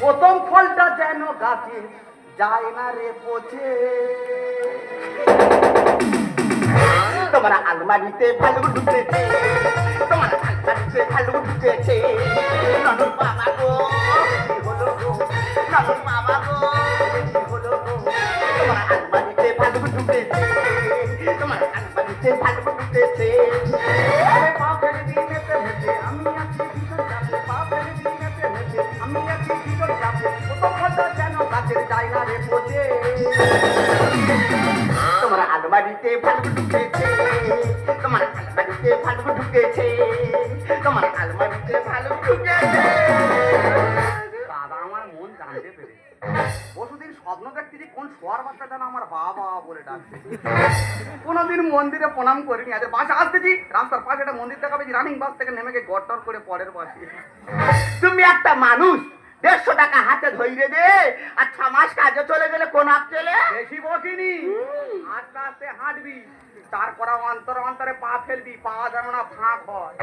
প্রথম ফলটা যেন গাছে যায় না রে পচে। তোমার আলমারিতে ভালো ঢুকেছে, তোমার আলমারিতে ভালো ঢুকেছে। ননদ বাবা গো কি হলো গো, ননদ বাবা গো কি হলো গো। তোমার আলমারিতে ভালো ঢুকেছে, তোমার আলমারিতে ভালো ঢুকেছে। পা ফেলে দিই মেতে মেতে, আমি আছি ভীষণ চাপে। পা ফেলে দিই মেতে মেতে, আমি আছি ভীষণ চাপে। প্রথম ফলটা যেন গাছের যায় না রে পচে। তোমার আলমারিতে ভালো ঢুকেছে, তোমার আলমারিতে ভালো ঢুকেছে, তোমার আলমারিতে ভালো ঢুকেছে। দাদা আমার মন জানতে পেরেছে। পরশুদিন স্বপ্ন দেখছি যে কোন শোয়ার বাচ্চা যেন আমার বাবা বলে ডাকছে। কোনোদিন মন্দিরে প্রণাম করিনি, আজ বাসে আসতেছি রাস্তার পাশে একটা মন্দির দেখাবে, রানিং বাস থেকে নেমে গিয়ে গট্টর করে পরের বাসে। তুমি একটা মানুষ 150 টাকা হাতে ধরে দে আর 6 মাস কাজে চলে গেলে কোন চলে। বেশি বসিনি, আস্তে আস্তে হাঁটবি, তারপরে অন্তরে অন্তরে পা ফেলবি, পা যেন না ফাঁক হয়।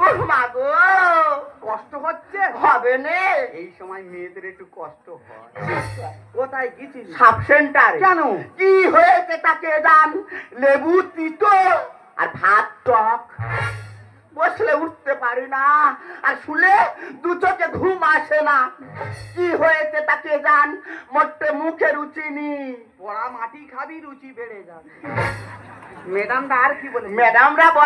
ওহ মা গো, কষ্ট হচ্ছে হবে নে। এই সময় মেয়েদের একটু কষ্ট হয়। কোথায় গেছিস? Sub centre. কেন? কি হয়েছে তাকে জান? লেবু তিতো আর ভাত টক। বসলে উঠতে পারি না আর শুলে 2 চোখে ঘুম আসে না। কি হয়েছে তাকে জান? মোটে মুখে রুচি নি। পড়া মাটি খাবি, রুচি বেড়ে যাবে। ম্যাডামটা আর কি বলে? ম্যাডামরা বলে